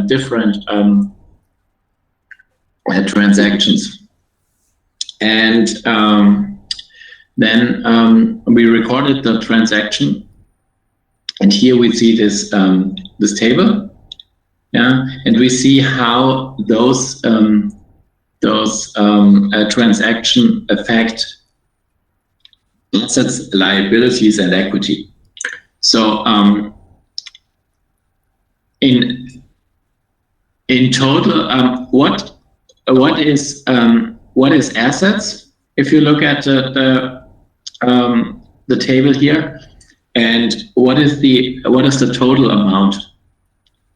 different transactions. And then we recorded the transaction, and here we see this this table, yeah, and we see how those transaction affect assets, liabilities, and equity. So in total, what is assets? If you look at the table here, and what is the total amount?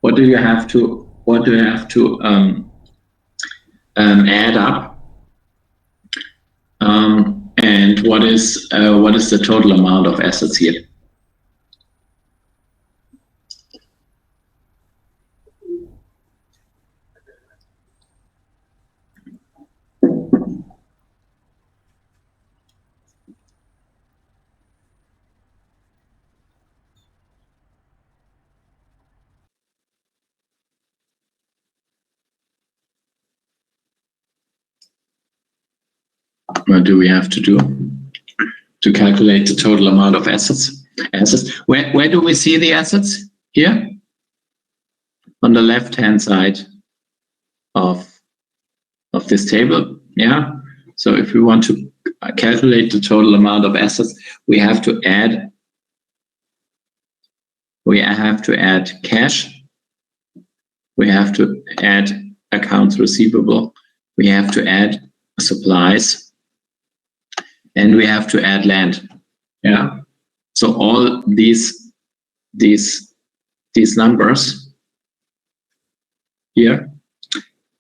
What do you have to add up? And what is the total amount of assets here? What do we have to do to calculate the total amount of assets? Where do we see the assets? Here? On the left-hand side of this table, yeah? So if we want to calculate the total amount of assets, we have to add cash, we have to add accounts receivable, we have to add supplies, and we have to add land. Yeah. So all these numbers here,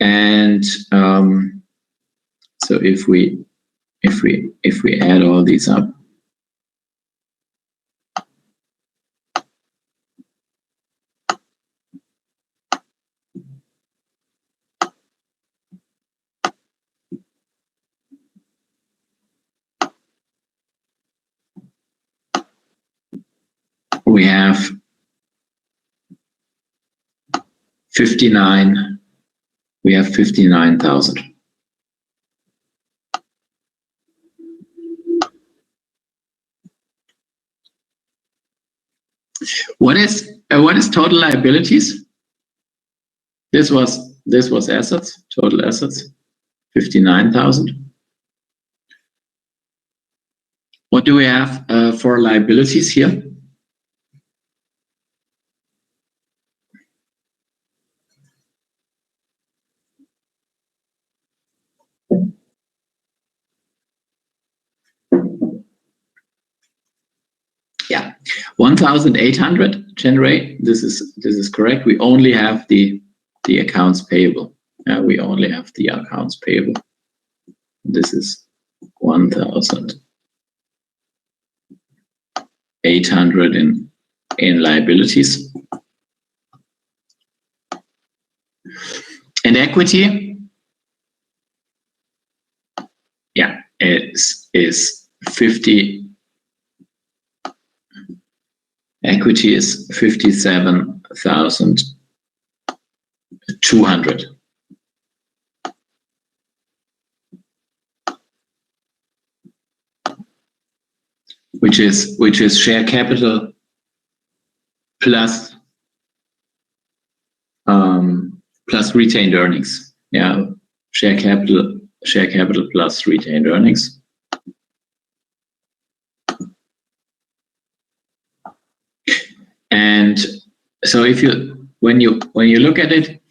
and so if we add all these up, we have 59,000. What is total liabilities? This was assets, total assets, 59,000. What do we have for liabilities here? Yeah, 1,800 generate. This is correct. We only have the accounts payable. We only have the accounts payable. This is 1,800 in liabilities. And equity, yeah, is 50. Equity is 57,200. Which is share capital plus retained earnings. Yeah, share capital plus retained earnings. And so when you look at it,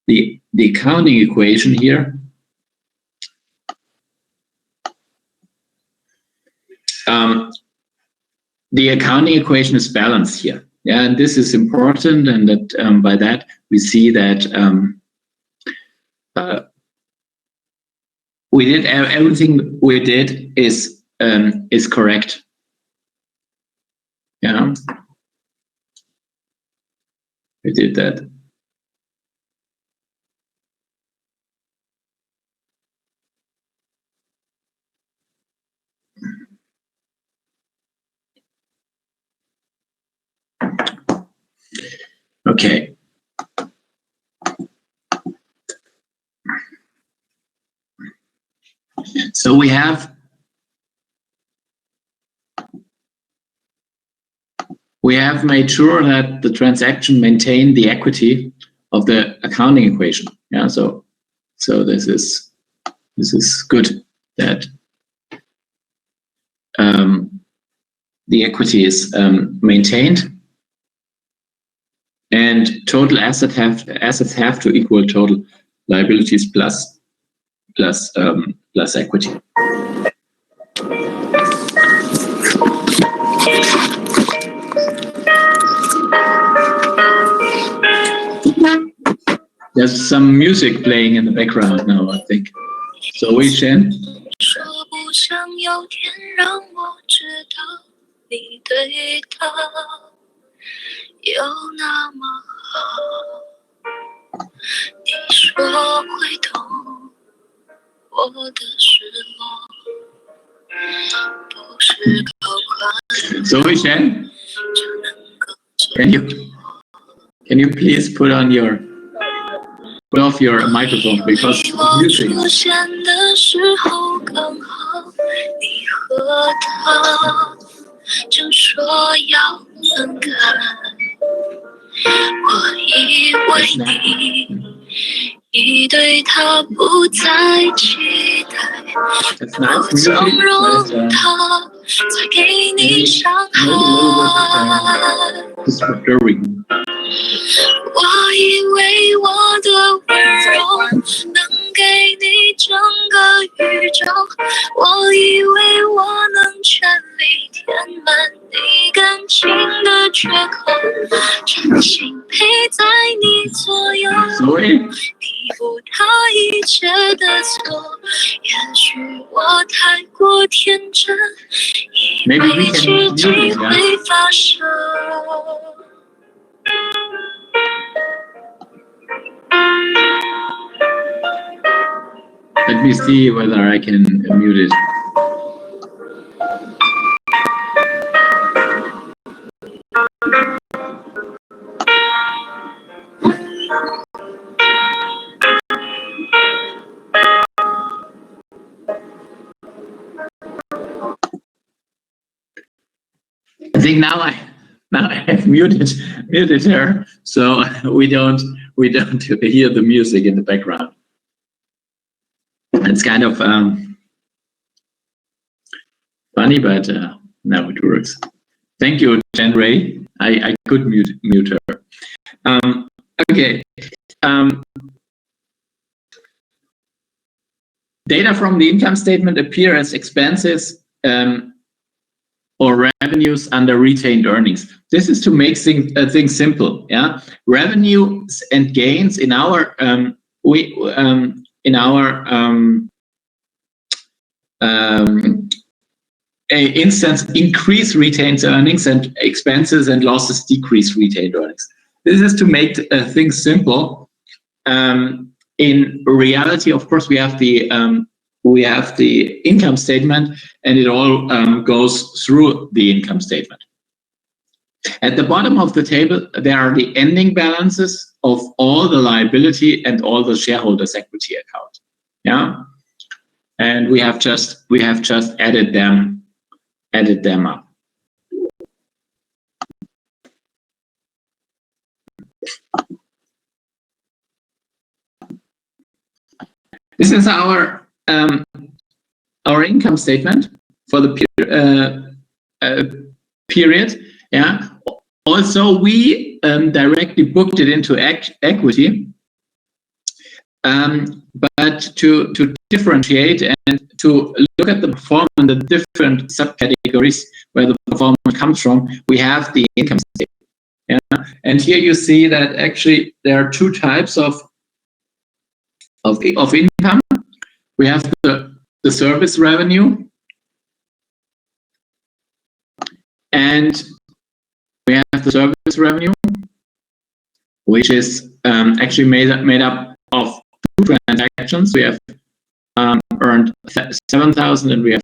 the accounting equation here, the accounting equation is balanced here. Yeah, and this is important, and that by that we see that we did everything we did is correct. Yeah, we did that. Okay. So we have made sure that the transaction maintained the equity of the accounting equation. Yeah, so this is good that the equity is maintained, and total assets have to equal total liabilities plus equity. There's some music playing in the background now, I think. So Wei Shen. 说不想有天让我知道你对他有那么好，你说会懂我的失落，不是高宽 So Wei Shen, 就能够 can you please put off your microphone because of music. 出现的时候刚好你和他正说要分开，我以为你对他不再期待，不纵容他再给你伤害。我以为我的温柔能给你整个宇宙，我以为我能全力填满你感情的缺口，真心陪在你左右，弥补他一切的错。也许我太过天真，以为奇迹会发生。Let me see whether I can mute it. I think now I have muted her, so we don't hear the music in the background. It's kind of funny, but now it works. Thank you, Jen Ray. I could mute her. Okay. Data from the income statement appear as expenses or revenues under retained earnings. This is to make things simple. Yeah, revenues and gains in our instance increase retained earnings, and expenses and losses decrease retained earnings. This is to make things simple. In reality, of course, we have the income statement, and it all goes through the income statement. At the bottom of the table, there are the ending balances of all the liability and all the shareholders' equity account. Yeah, and we have just added them up. This is our income statement for the period. Yeah. Also, we directly booked it into equity, but to differentiate and to look at the performance in the different subcategories where the performance comes from, we have the income statement. Yeah. And here you see that actually there are two types of income. We have the service revenue, and we have the service revenue, which is actually made up of two transactions. We have earned 7,000, and we have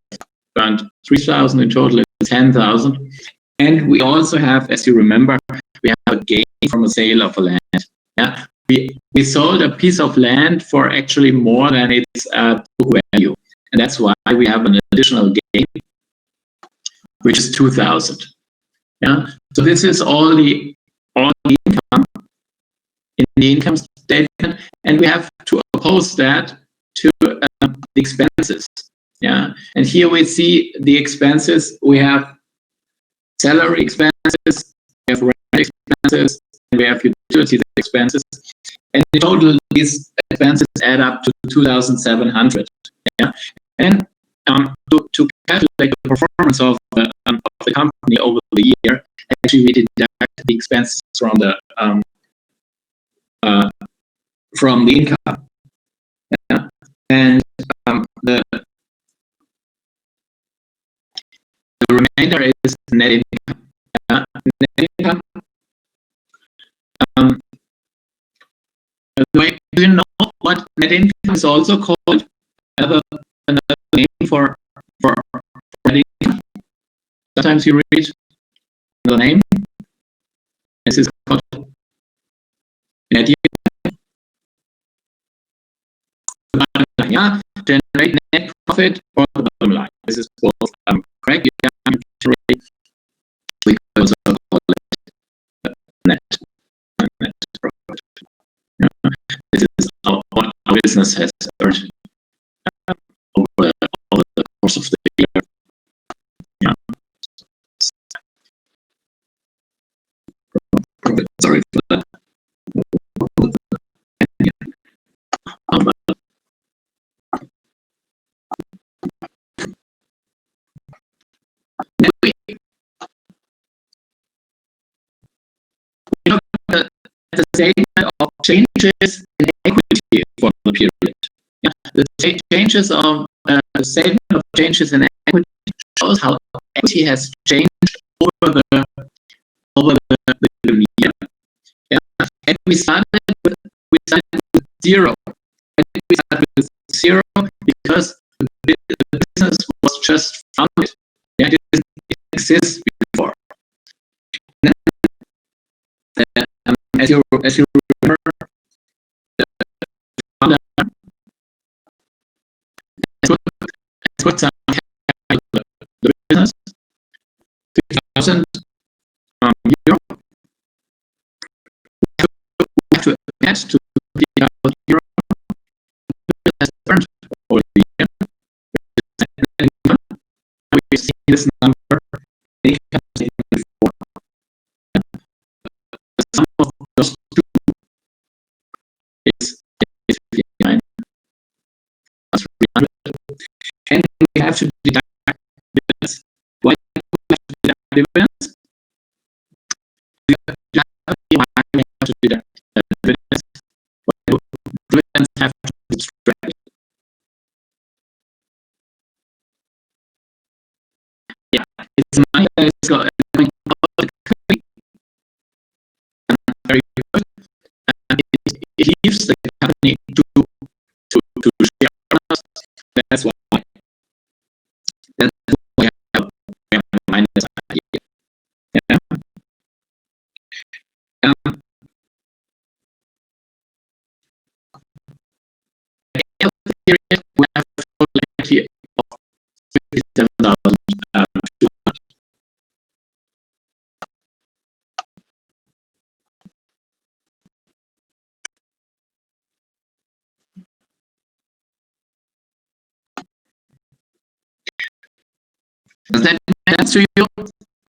earned 3,000. In total, it's 10,000. And we also have, as you remember, we have a gain from a sale of a land. Yeah. We sold a piece of land for actually more than its book value, And that's why we have an additional gain, which is 2,000. Yeah. So this is all the income in the income statement, and we have to oppose that to the expenses. Yeah. And here we see the expenses. We have salary expenses, we have rent expenses, and we have utility expenses. And in total, these expenses add up to 2,700. Yeah. And to calculate the performance of the company over the year, actually we deduct the expenses from the income. Yeah. And the remainder is net income. Net income. Do you know what net income is also called? Another name for net income. Sometimes you read the name. This is called net income. Yeah, generate net profit or the bottom line. This is both correct. We also call it net profit. Yeah. This is what our business has earned over the course of the year. Yeah. Sorry for that. The statement of changes in equity for the period. Yeah. The changes of the statement of changes in equity shows how equity has changed over the year. Yeah. And we started with zero. And we started with zero because the business was just founded. Yeah, it didn't exist before. As you remember, the founder put some capital the business, 2,000 euro. We have to attach to the euro has earned over the year. We see this number before. The sum of those two is 59. And we have to deduct dividends. Why do we have to deduct dividends? We have to deduct dividends. Dividends have to be subtracted. Yeah, it's money that is going very good. And it leaves the company to shareholders. That's why. That's why I have minus idea. Yeah. Period, we have here of 57,200. Does that answer you?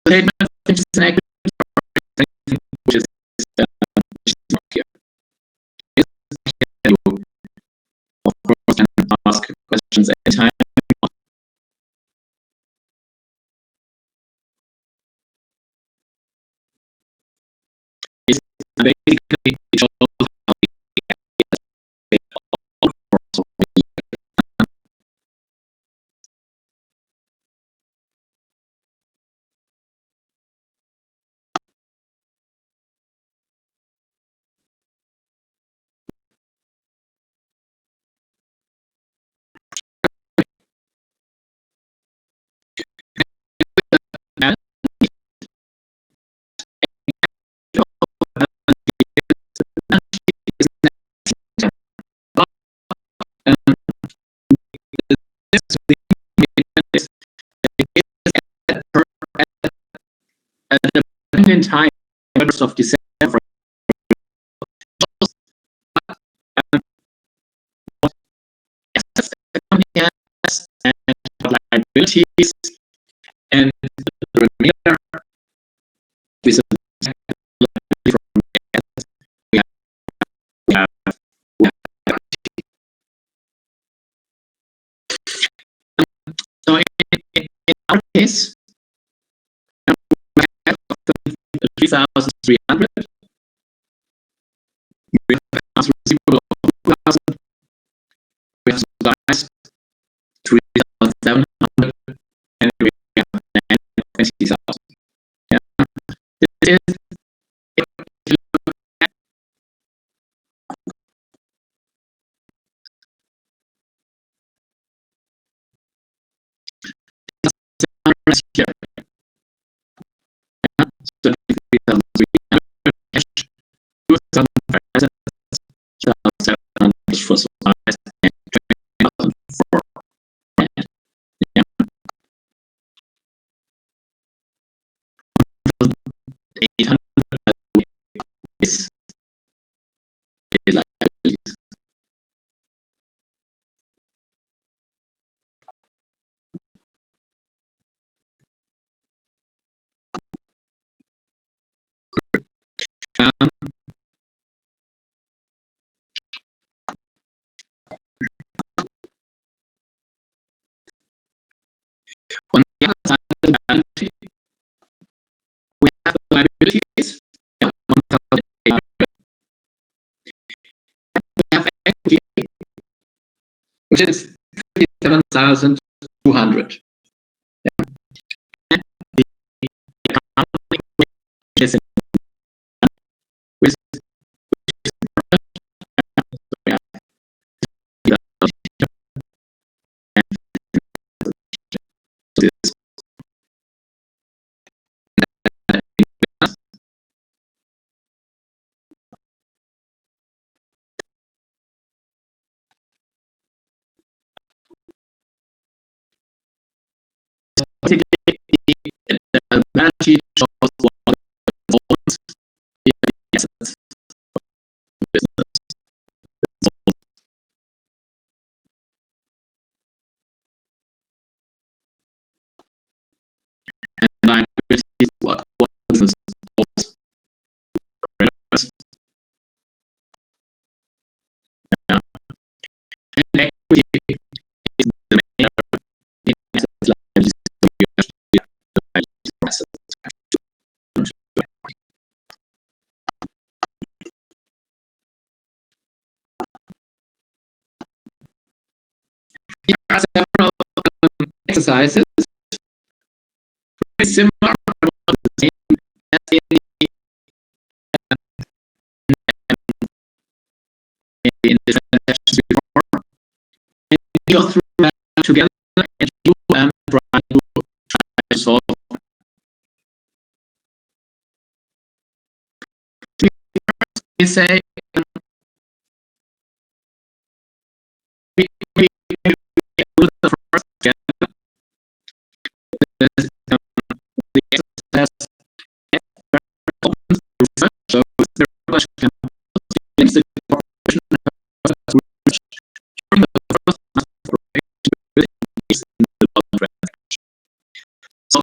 Statement which is an equity, which is not here. You, of course, can ask questions anytime. It's basically it shows how we get all course of the year. at the point in time, 1st of December, the company has and liabilities, and the remainder is so in our case, we have 3,300. We have accounts receivable of 2,000. We have supplies 3,700, and we have 20,000. Yeah, this is here. Yeah, so 3,300 cash, 2,000 for supplies, and 20,000 for rent. Yeah. 800 is liabilities. On the other side of the balance sheet, we have liabilities. Yeah, 1,800. We have equity, which is 57,200. Yeah. And the accounting is with the balance sheet shows what the performance in the assets of the business. And liabilities, what business owns. Yeah. And equity is the main in assets liabilities. Here are several exercises, very similar, the same as in the transactions before. And you go through that together and you try to solve. We say we do the first step. The exercise so the question is the corporation during the first is in the transaction. So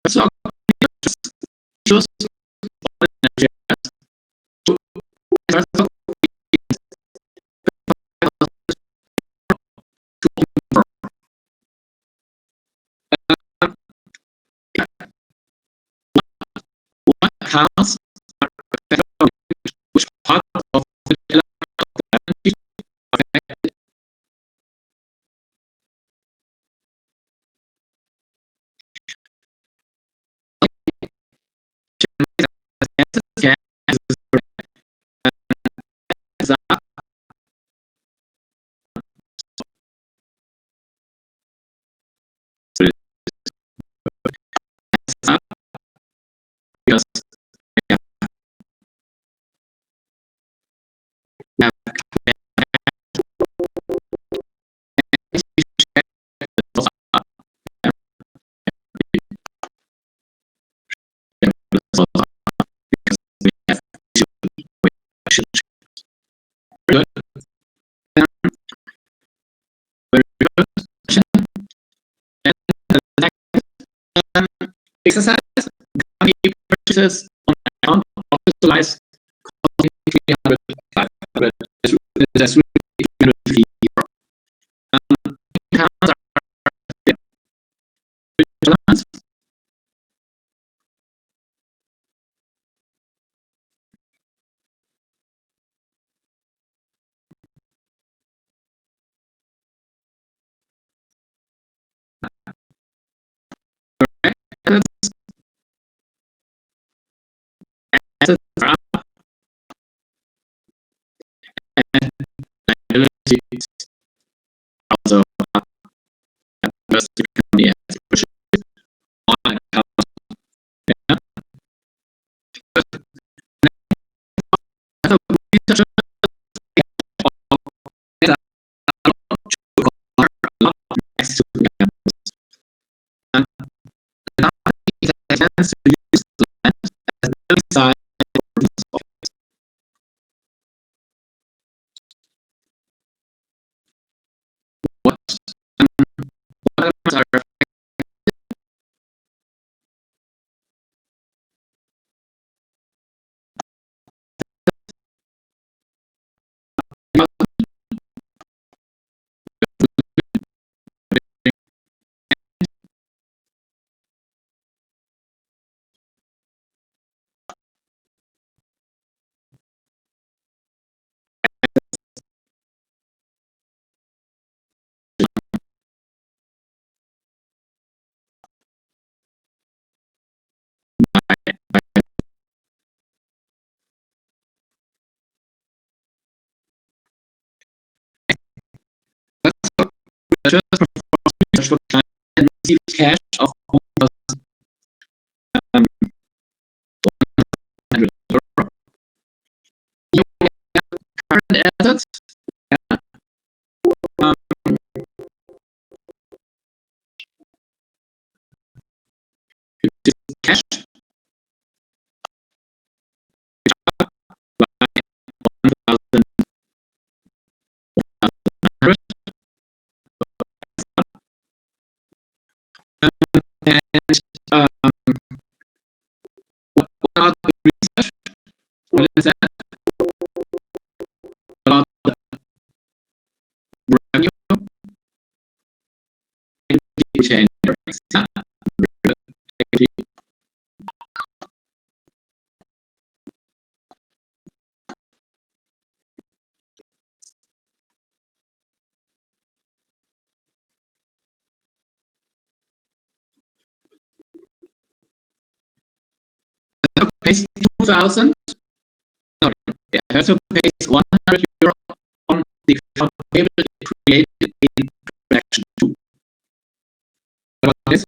so just what accounts which part of the cash is up. Because we have very good. Very good. And the next exercise, company purchases on account of utilized 300, 500. That's really 350 euro. Accounts are balance. Assets are up and liabilities also up. Because the company has purchased on account. Yeah. So researchers next to the campus. And the company that plans to use the land as a building site for business office. What elements are research for client and receive cash of 100 euro. You have current assets. Yeah. Cash. By 1,100. And what about the research? What is that? About the revenue? Change. Pays 2,000. Sorry, yeah, also pays 100 euro on the account payable created in transaction 2. What about this?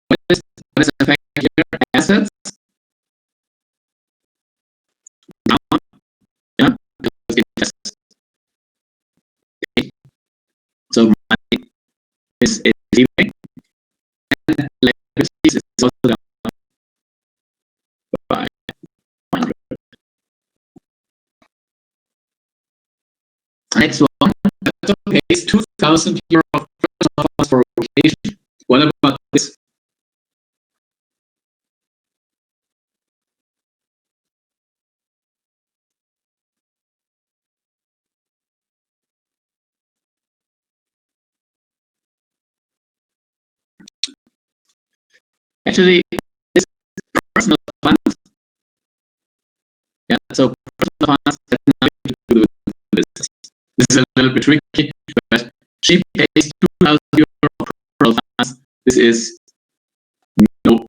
What is the effect here? Assets down. Yeah, because it has. Okay. So money is leaving, and liabilities is also down by 100. Next one, also pays 2,000 euro for vacation. What about this? Actually, this personal funds. Yeah, so is a little bit tricky, but she pays 2,000 euro per advance. This is no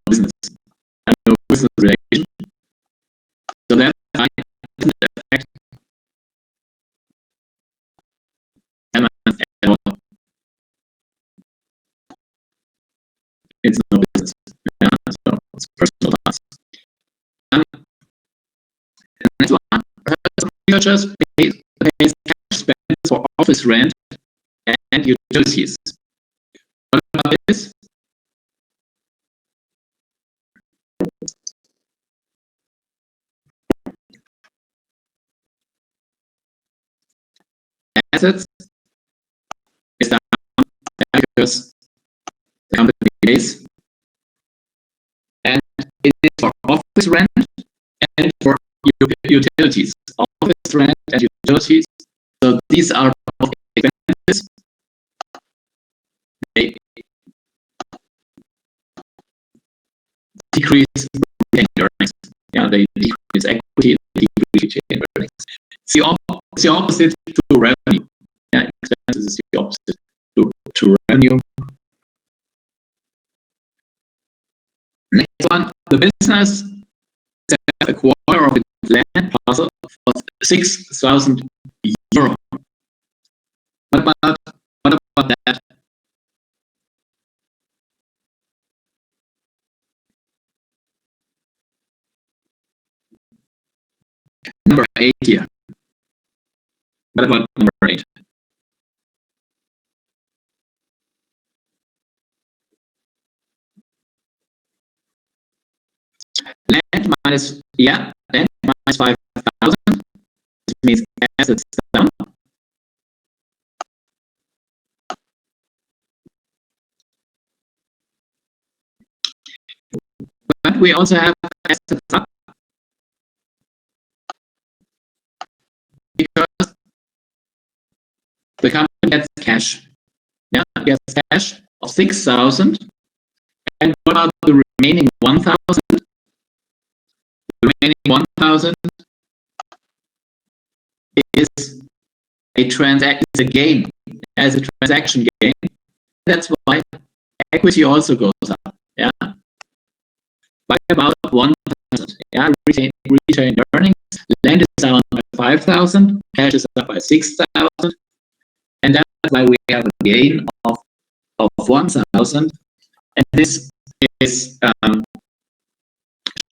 business, no business relation. So that doesn't affect Emma at all. It's no business. Yeah, so it's personal advance. The next one, some researchers pays cash expenses for office rent and utilities. What about this? Assets is down because the company pays, and it is for office rent and for utilities. Office rent and utilities. So these are both expenses. They decrease retained earnings. Yeah, they decrease equity, they decrease retained earnings. It's the opposite to revenue. Yeah, expenses is the opposite to revenue. Next one, the business sells a quarter of its land parcel for 6,000 euro. What about that? Number 8 here. What about number 8? Land minus 5,000. This means assets down. But we also have assets up because the company gets cash. Yeah, gets cash of 6,000. And what about the remaining 1,000? The remaining 1,000 is a gain, as a transaction gain. That's why equity also goes up. Yeah, by about 1%. Yeah, retained earnings. Land is down by 5,000. Cash is up by 6,000, and that's why we have a gain of 1,000. And this is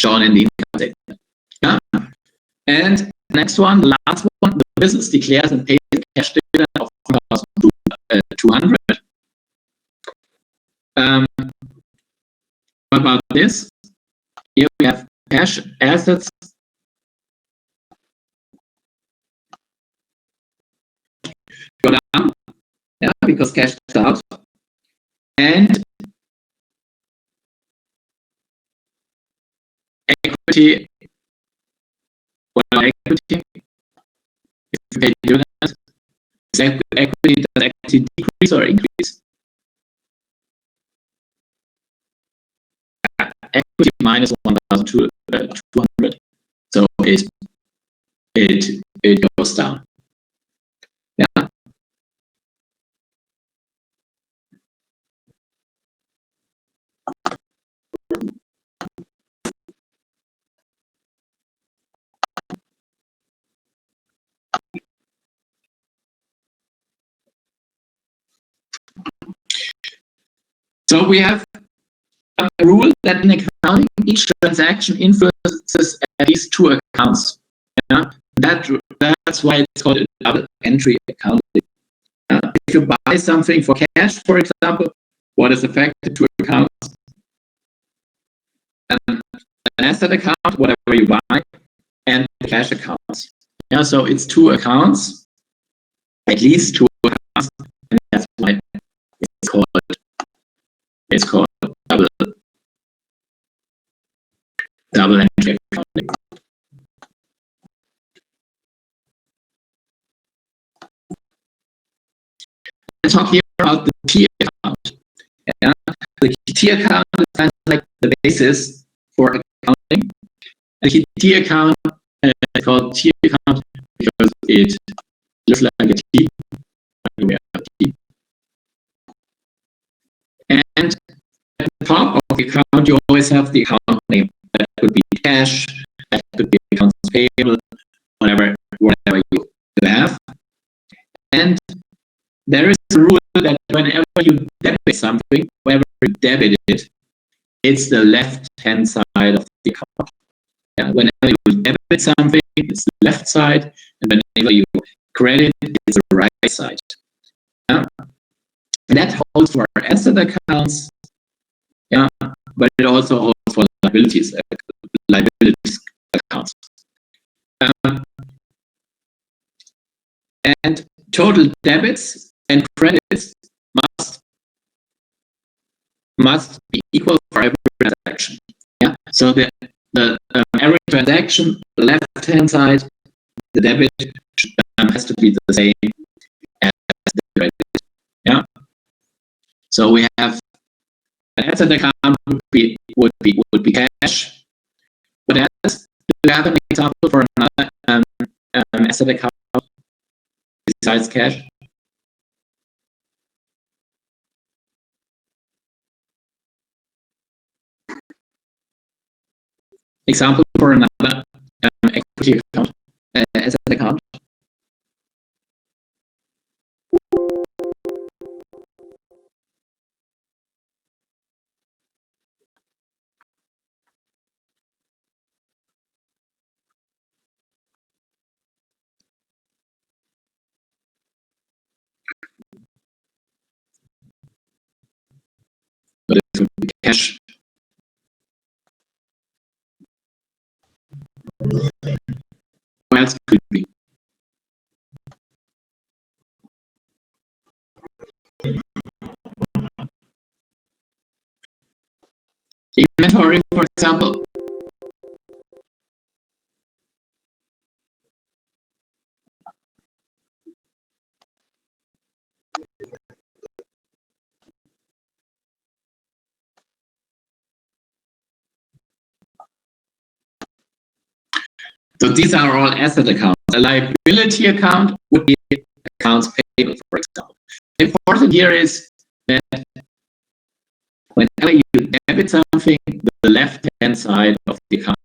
shown in the income statement. Yeah, and next one, the last one, the business declares and pays a cash dividend of 1,200. What about this? Here we have cash assets go down, yeah, because cash is out, and equity. Well, equity is paid dividends. Equity does equity decrease or increase? Equity minus 1,200, so it goes down. Yeah. So we have a rule that in accounting, each transaction influences at least 2 accounts. Yeah? That's why it's called a double entry accounting. If you buy something for cash, for example, what is affected 2 accounts? An asset account, whatever you buy, and cash accounts. Yeah, so it's 2 accounts, at least 2 accounts, and that's why it's called double entry accounting. Let's talk here about the T account. Yeah? The T account is kind of like the basis for accounting. And the T account is called T account because it looks like a T. We have a T. And at the top of the account, you always have the account name. That could be cash, that could be accounts payable, whatever you have. And there is a rule that whenever you debit something, whenever you debit it, it's the left-hand side of the account. Yeah, whenever you debit something, it's the left side, and whenever you credit, it's the right side. Yeah. And that holds for asset accounts, yeah, but it also holds for liabilities accounts. And total debits and credits must be equal for every transaction. Yeah. So the every transaction, left-hand side, the debit has to be the same as the credit. Yeah. So we have an asset account would be cash. What else? Do you have an example for another asset account besides cash? Example for another equity account, asset account. But it would be cash. What else could it be? Inventory, for example. So these are all asset accounts. A liability account would be accounts payable, for example. The important here is that whenever you debit something, the left-hand side of the account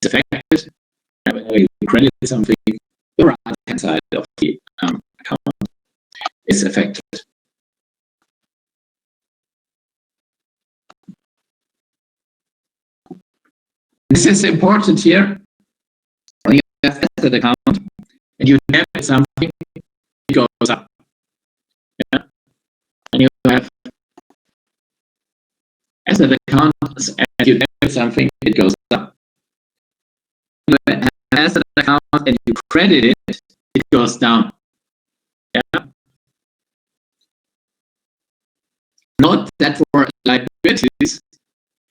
is affected. And whenever you credit something, the right-hand side of the account is affected. This is important here. When you have asset account and you debit something, it goes up. Yeah? And you have asset account and you debit something, it goes up. When you have asset account and you credit it, it goes down. Yeah? Note that for liabilities,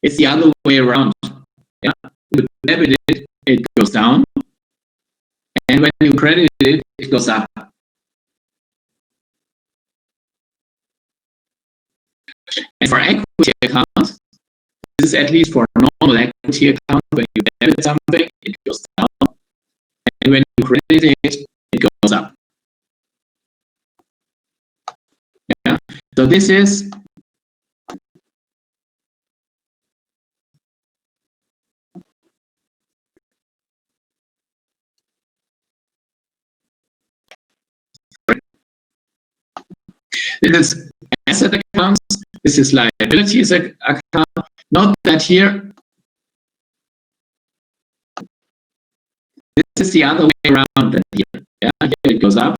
it's the other way around. Yeah? You debit it, it goes down. And when you credit it, it goes up. And for equity accounts, this is at least for a normal equity account. When you debit something, it goes down. And when you credit it, it goes up. Yeah. So this is asset accounts. This is liabilities account. Note that here, this is the other way around than here. Yeah, here it goes up,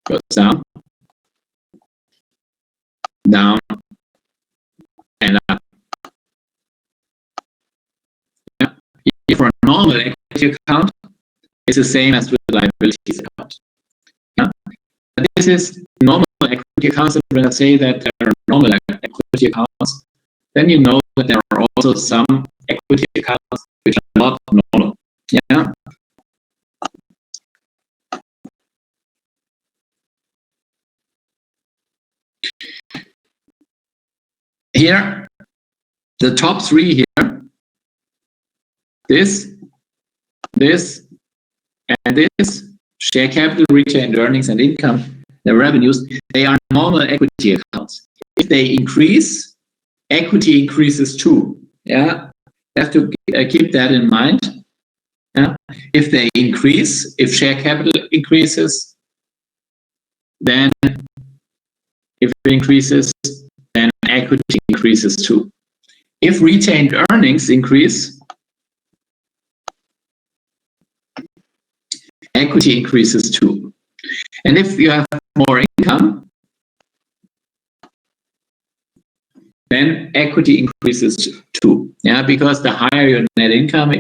goes down, down, and up. Yeah. Here for a normal equity account, it's the same as with the liabilities account. Yeah. But this is normal equity accounts. And when I say that there are normal equity accounts, then you know that there are also some equity accounts which are not normal. Yeah. Here, the top three here, this this, and this, share capital, retained earnings, and income, the revenues, they are normal equity accounts. If they increase, equity increases too. Yeah, you have to keep that in mind. Yeah, if they increase, if share capital increases, then if it increases, then equity increases too. If retained earnings increase, equity increases too. And if you have more income, then equity increases too. Yeah, because the higher your income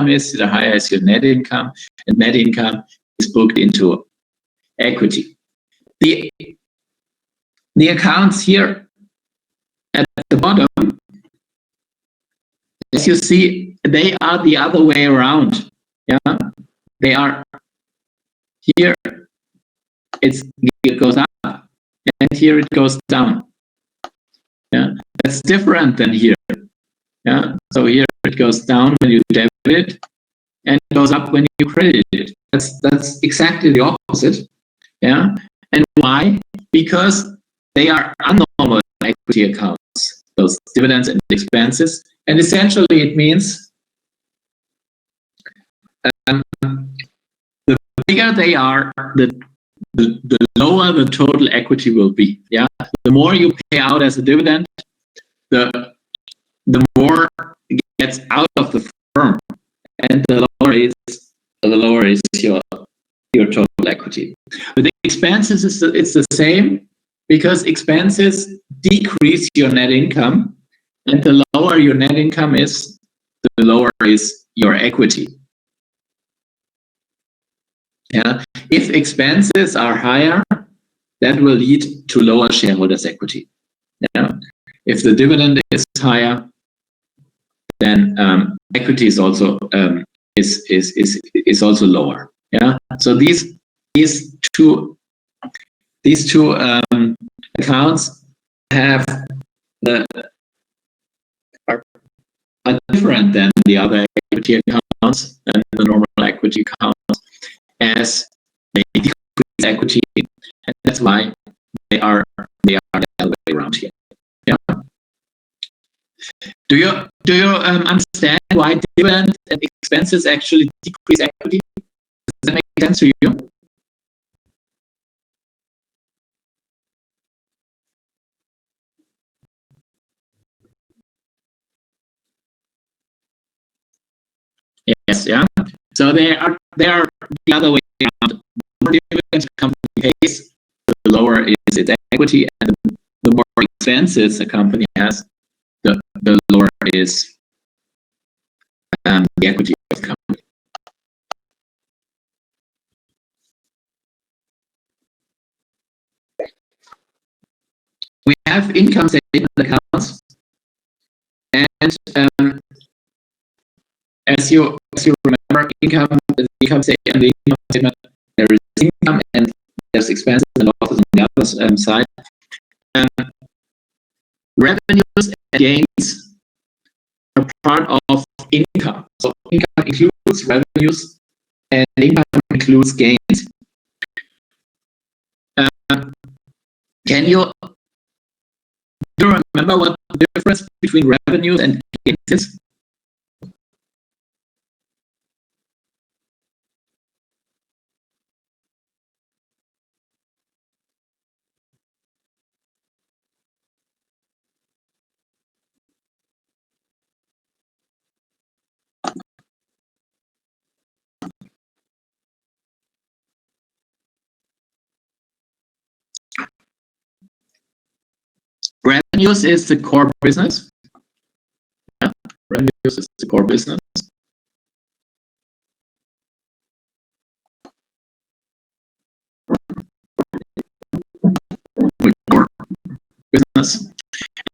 is, the higher is your net income, and net income is booked into equity. The accounts here at the bottom, as you see, they are the other way around. Yeah, they are here. It goes up, and here it goes down. Yeah, that's different than here. Yeah, so here it goes down when you debit it, and it goes up when you credit it. That's exactly the opposite. Yeah, and why? Because they are abnormal equity accounts, those dividends and expenses, and essentially it means the bigger they are, the lower the total equity will be. Yeah, the more you pay out as a dividend, the more gets out of the firm, and the lower is your total equity. But the expenses it's the same, because expenses decrease your net income, and the lower your net income is, the lower is your equity. Yeah, if expenses are higher, that will lead to lower shareholders' equity. Yeah, if the dividend is higher, then equity is also is also lower. Yeah, so these two accounts are different than the other equity accounts and the normal equity accounts, as they decrease equity, and that's why they are the other way around here. Yeah. Do you understand why dividend and expenses actually decrease equity? Does that make sense to you? Yes, yeah. So they are the other way around. The more dividends a company pays, the lower is its equity, and the more expenses a company has, the lower is the equity of the company. We have income statement accounts, and as you remember, the income statement, there is income and there's expenses and losses on the other side. Revenues and gains are part of income. So income includes revenues and income includes gains. Do you remember what the difference between revenues and gains is? Revenues is the core business. Yeah. Revenues is the core business. Core business.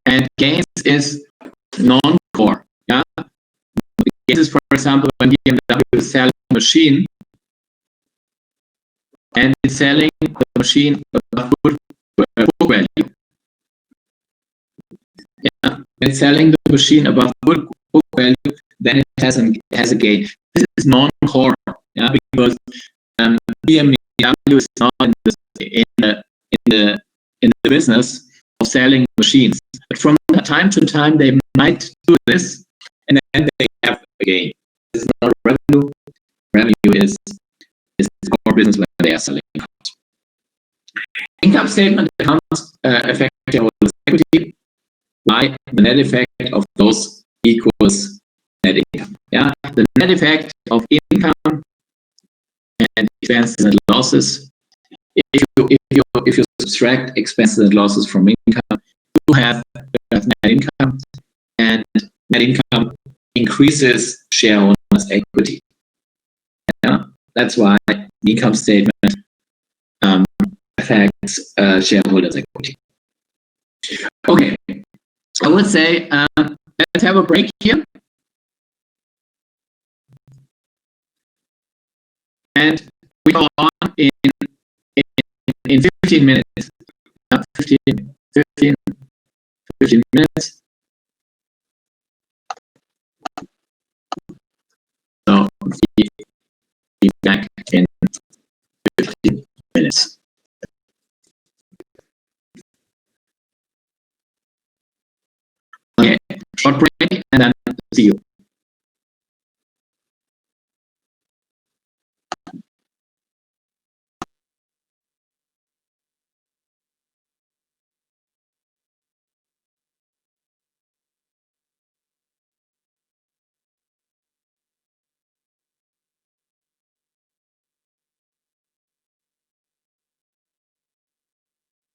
And gains is non-core. Yeah. Gains is, for example, when BMW is selling a machine, and it's selling the machine above book value. Yeah, when selling the machine above book value, then it has a gain. is non-core, yeah, because BMW is not in the business of selling machines. But from time to time, they might do this, and then they have a gain. This is not revenue. Revenue is the core business when they are selling cars. Income statement accounts affect shareholders' equity. Why? The net effect of those equals net income. Yeah, the net effect of income and expenses and losses. If you subtract expenses and losses from income, you have net income, and net income increases shareholders' equity. Yeah, that's why the income statement affects shareholders' equity. Okay, I would say let's have a break here, and we go on in 15 minutes. 15 minutes. So be back in 15 minutes.